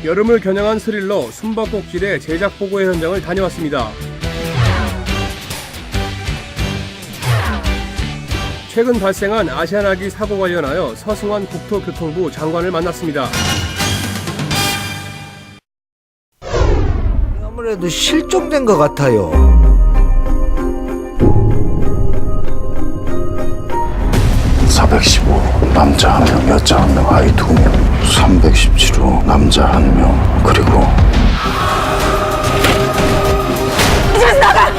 여름을 겨냥한 스릴러 숨바꼭질의 제작 보고회 현장을 다녀왔습니다. 최근 발생한 아시아나기 사고 관련하여 서승환 국토교통부 장관을 만났습니다. 아무래도 실종된 것 같아요. 415 남자 1명, 여자 1명, 아이 2명. 317호 남자 1명, 그리고 집에서 나가!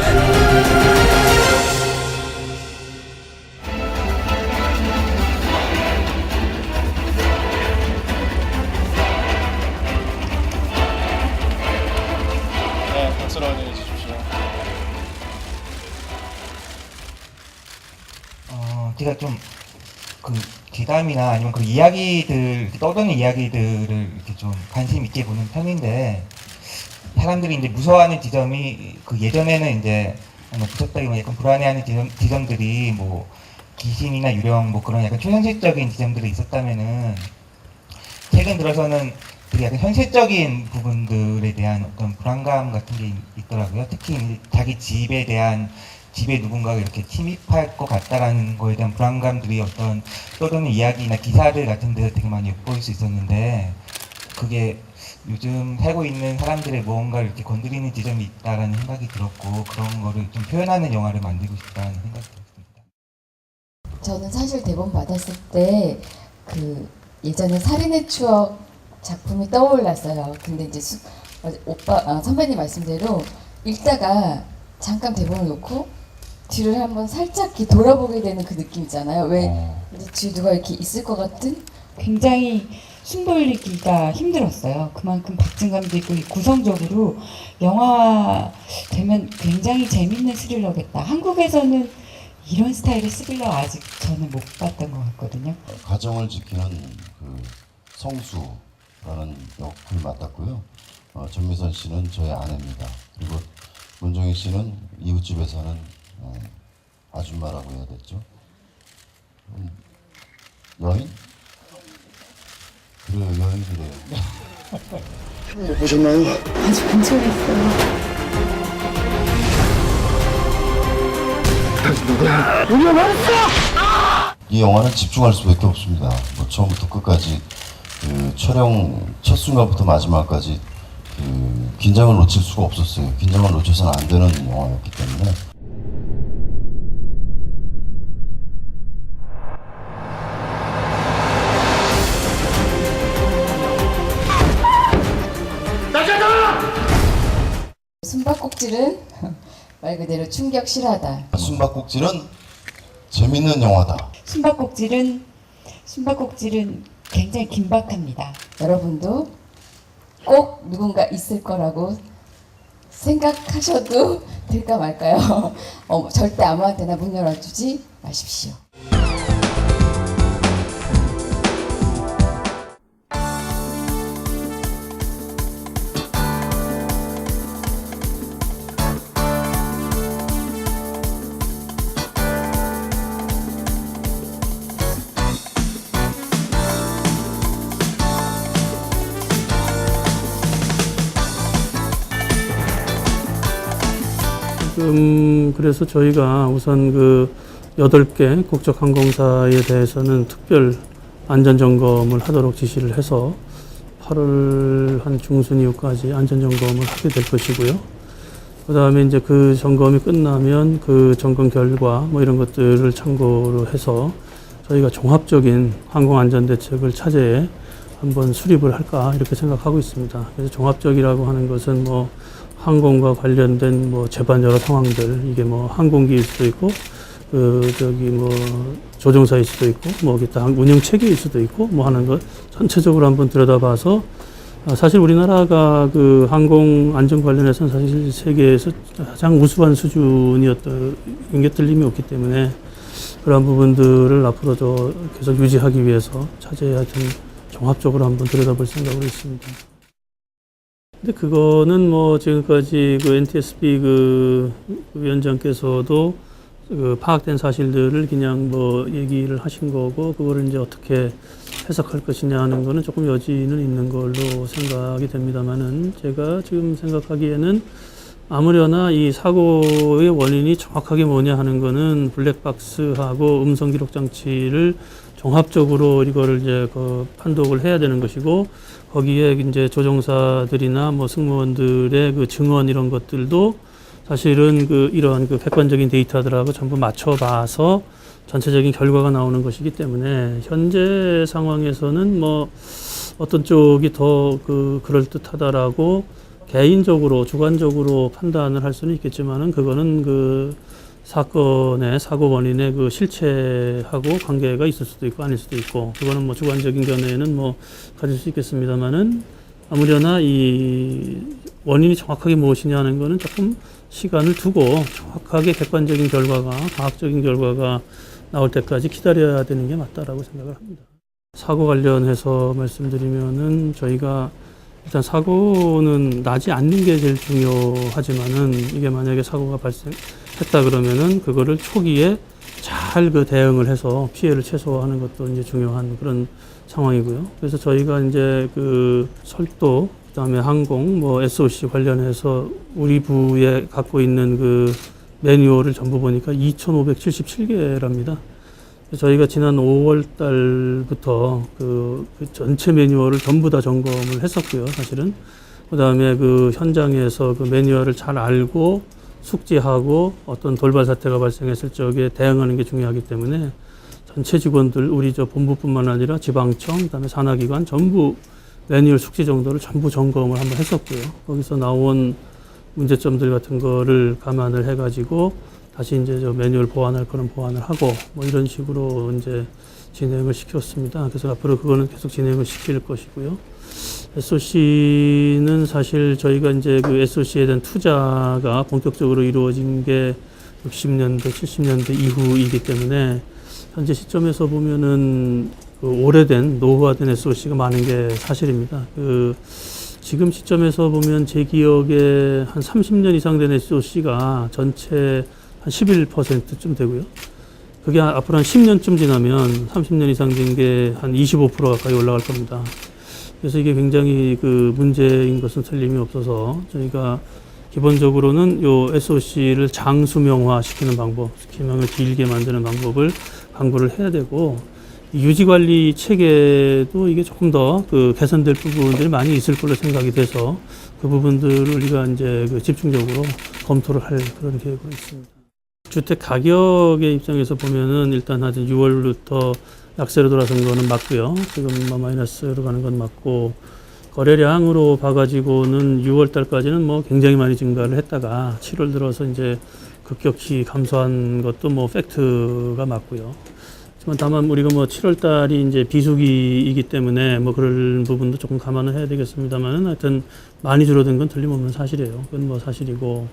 네, 박수로 환영해 주십시오. 제가 좀 그 괴담이나 아니면 그 이야기들, 떠도는 이야기들을 이렇게 좀 관심 있게 보는 편인데, 사람들이 이제 무서워하는 지점이 그 예전에는 이제 무섭다기보다 약간 불안해하는 지점들이 뭐 귀신이나 유령 뭐 그런 약간 초현실적인 지점들이 있었다면은, 최근 들어서는 되게 약간 현실적인 부분들에 대한 어떤 불안감 같은 게 있더라고요. 특히 자기 집에 누군가가 이렇게 침입할 것 같다라는 거에 대한 불안감들이 어떤 떠도는 이야기나 기사들 같은 데서 되게 많이 엿보일 수 있었는데, 그게 요즘 살고 있는 사람들의 무언가를 이렇게 건드리는 지점이 있다라는 생각이 들었고, 그런 거를 좀 표현하는 영화를 만들고 싶다는 생각이 들었습니다. 저는 사실 대본 받았을 때 그 예전에 살인의 추억 작품이 떠올랐어요. 근데 이제 선배님 말씀대로 읽다가 잠깐 대본을 놓고 뒤를 한번 살짝 이렇게 돌아보게 되는 그 느낌 있잖아요. 왜 뒤에 누가 이렇게 있을 것 같은? 굉장히 숨 돌리기가 힘들었어요. 그만큼 박진감도 있고 구성적으로 영화 되면 굉장히 재밌는 스릴러겠다. 한국에서는 이런 스타일의 스릴러 아직 저는 못 봤던 것 같거든요. 가정을 지키는 그 성수라는 역을 맡았고요. 전미선 씨는 저의 아내입니다. 그리고 문정희 씨는 이웃집에 사는 아줌마라고 해야 됐죠. 여인? 그래요, 여인이래요. 못 보셨나요? 아주 근처했어요. 이 영화는 집중할 수밖에 없습니다. 뭐 처음부터 끝까지 그 촬영 첫 순간부터 마지막까지 그 긴장을 놓칠 수가 없었어요. 긴장을 놓쳐서는 안 되는 영화였기 때문에. 숨바꼭질은 말 그대로 충격 실화다. 숨바꼭질은 재밌는 영화다. 숨바꼭질은 굉장히 긴박합니다. 여러분도 꼭 누군가 있을 거라고 생각하셔도 될까 말까요? 절대 아무한테나 문 열어주지 마십시오. 그래서 저희가 우선 그 8개 국적항공사에 대해서는 특별 안전점검을 하도록 지시를 해서 8월 한 중순 이후까지 안전점검을 하게 될 것이고요. 그 다음에 이제 그 점검이 끝나면 그 점검 결과 뭐 이런 것들을 참고로 해서 저희가 종합적인 항공안전대책을 차제에 한번 수립을 할까 이렇게 생각하고 있습니다. 그래서 종합적이라고 하는 것은 뭐 항공과 관련된 뭐 재반 여러 상황들, 이게 뭐 항공기일 수도 있고, 뭐 조종사일 수도 있고, 뭐 기타 운영 체계일 수도 있고, 뭐 하는 것 전체적으로 한번 들여다봐서, 사실 우리나라가 그 항공 안전 관련해서는 사실 세계에서 가장 우수한 수준이었던 게 틀림이 없기 때문에 그런 부분들을 앞으로도 계속 유지하기 위해서 차제에 하여튼 종합적으로 한번 들여다볼 생각으로 있습니다. 근데 그거는 뭐 지금까지 그 NTSB 그 위원장께서도 그 파악된 사실들을 그냥 뭐 얘기를 하신 거고, 그거를 이제 어떻게 해석할 것이냐 하는 거는 조금 여지는 있는 걸로 생각이 됩니다만은 제가 지금 생각하기에는 아무려나 이 사고의 원인이 정확하게 뭐냐 하는 거는 블랙박스하고 음성 기록 장치를 종합적으로 이거를 이제 그 판독을 해야 되는 것이고 거기에 이제 조종사들이나 뭐 승무원들의 그 증언 이런 것들도 사실은 그 이러한 그 객관적인 데이터들하고 전부 맞춰봐서 전체적인 결과가 나오는 것이기 때문에 현재 상황에서는 뭐 어떤 쪽이 더 그 그럴듯하다라고 개인적으로 주관적으로 판단을 할 수는 있겠지만은 그거는 그 사건의 사고 원인의 그 실체하고 관계가 있을 수도 있고 아닐 수도 있고 그거는 뭐 주관적인 견해는 뭐 가질 수 있겠습니다만은 아무려나 이 원인이 정확하게 무엇이냐 하는 거는 조금 시간을 두고 정확하게 객관적인 결과가 과학적인 결과가 나올 때까지 기다려야 되는 게 맞다라고 생각을 합니다. 사고 관련해서 말씀드리면은 저희가 일단 사고는 나지 않는 게 제일 중요하지만은 이게 만약에 사고가 발생했다 그러면은 그거를 초기에 잘 그 대응을 해서 피해를 최소화하는 것도 이제 중요한 그런 상황이고요. 그래서 저희가 이제 그 철도, 그다음에 항공, 뭐 SOC 관련해서 우리 부에 갖고 있는 그 매뉴얼을 전부 보니까 2,577개랍니다. 저희가 지난 5월 달부터 그 전체 매뉴얼을 전부 다 점검을 했었고요, 사실은. 그 다음에 그 현장에서 그 매뉴얼을 잘 알고 숙지하고 어떤 돌발 사태가 발생했을 적에 대응하는 게 중요하기 때문에 전체 직원들, 우리 저 본부뿐만 아니라 지방청, 그 다음에 산하기관 전부 매뉴얼 숙지 정도를 전부 점검을 한번 했었고요. 거기서 나온 문제점들 같은 거를 감안을 해가지고 다시 이제 저 매뉴얼 보완할 거는 보완을 하고 뭐 이런 식으로 이제 진행을 시켰습니다. 그래서 앞으로 그거는 계속 진행을 시킬 것이고요. SOC는 사실 저희가 이제 그 SOC에 대한 투자가 본격적으로 이루어진 게 60년대, 70년대 이후이기 때문에 현재 시점에서 보면은 그 오래된 노후화된 SOC가 많은 게 사실입니다. 그 지금 시점에서 보면 제 기억에 한 30년 이상 된 SOC가 전체 한 11%쯤 되고요. 그게 앞으로 한 10년쯤 지나면 30년 이상 된 게 한 25% 가까이 올라갈 겁니다. 그래서 이게 굉장히 그 문제인 것은 틀림이 없어서 저희가 기본적으로는 요 SOC를 장수명화 시키는 방법, 기명을 길게 만드는 방법을 강구를 해야 되고 유지관리 체계도 이게 조금 더 그 개선될 부분들이 많이 있을 걸로 생각이 돼서 그 부분들을 우리가 이제 그 집중적으로 검토를 할 그런 계획으로 있습니다. 주택 가격의 입장에서 보면은 일단 한 6월부터 약세로 돌아선 거는 맞고요. 지금 마이너스로 가는 건 맞고 거래량으로 봐가지고는 6월 달까지는 뭐 굉장히 많이 증가를 했다가 7월 들어서 이제 급격히 감소한 것도 뭐 팩트가 맞고요. 하지만 다만 우리가 뭐 7월 달이 이제 비수기이기 때문에 뭐 그럴 부분도 조금 감안을 해야 되겠습니다만은 하여튼 많이 줄어든 건 틀림없는 사실이에요. 그건 뭐 사실이고.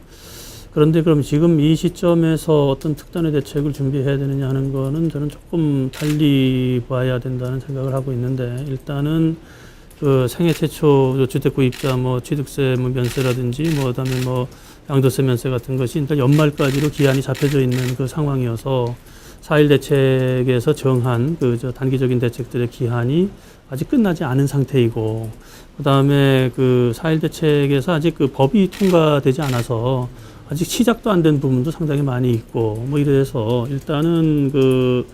그런데 그럼 지금 이 시점에서 어떤 특단의 대책을 준비해야 되느냐 하는 거는 저는 조금 달리 봐야 된다는 생각을 하고 있는데 일단은 그 생애 최초 주택 구입자 뭐 취득세 뭐 면세라든지 뭐 그다음에 뭐 양도세 면세 같은 것이 일단 연말까지로 기한이 잡혀져 있는 그 상황이어서 4.1 대책에서 정한 그 저 단기적인 대책들의 기한이 아직 끝나지 않은 상태이고 그다음에 그 4.1 대책에서 아직 그 법이 통과되지 않아서 아직 시작도 안 된 부분도 상당히 많이 있고 뭐 이래서 일단은 그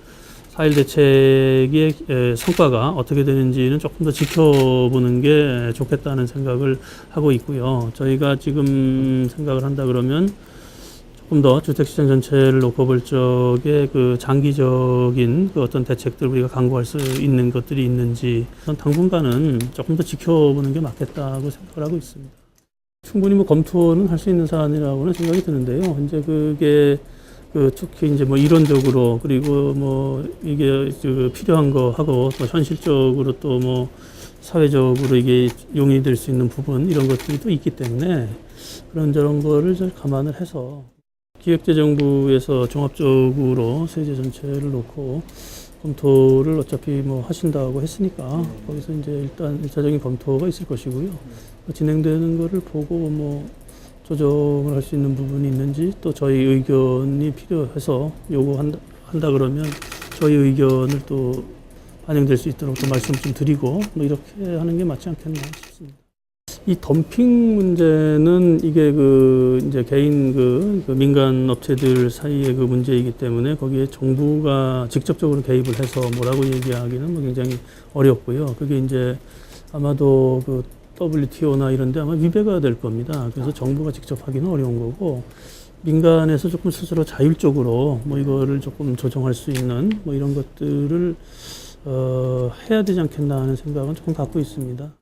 4.1 대책의 성과가 어떻게 되는지는 조금 더 지켜보는 게 좋겠다는 생각을 하고 있고요. 저희가 지금 생각을 한다 그러면 조금 더 주택시장 전체를 놓고 볼 적에 그 장기적인 그 어떤 대책들 우리가 강구할 수 있는 것들이 있는지 당분간은 조금 더 지켜보는 게 맞겠다고 생각을 하고 있습니다. 충분히 뭐 검토는 할 수 있는 사안이라고는 생각이 드는데요. 이제 그게 그 특히 이제 뭐 이론적으로 그리고 뭐 이게 그 필요한 거 하고 또 현실적으로 또 뭐 사회적으로 이게 용이될 수 있는 부분 이런 것들이 또 있기 때문에 그런저런 거를 잘 감안을 해서 기획재정부에서 종합적으로 세제 전체를 놓고 검토를 어차피 뭐 하신다고 했으니까 거기서 이제 일단 1차적인 검토가 있을 것이고요. 진행되는 거를 보고 뭐 조정을 할 수 있는 부분이 있는지 또 저희 의견이 필요해서 요구한다 그러면 저희 의견을 또 반영될 수 있도록 또 말씀 좀 드리고 뭐 이렇게 하는 게 맞지 않겠나 싶습니다. 이 덤핑 문제는 이게 그 이제 개인 그 민간 업체들 사이의 그 문제이기 때문에 거기에 정부가 직접적으로 개입을 해서 뭐라고 얘기하기는 뭐 굉장히 어렵고요. 그게 이제 아마도 그 WTO나 이런 데 아마 위배가 될 겁니다. 그래서 정부가 직접 하기는 어려운 거고 민간에서 조금 스스로 자율적으로 뭐 이거를 조금 조정할 수 있는 뭐 이런 것들을 해야 되지 않겠나 하는 생각은 조금 갖고 있습니다.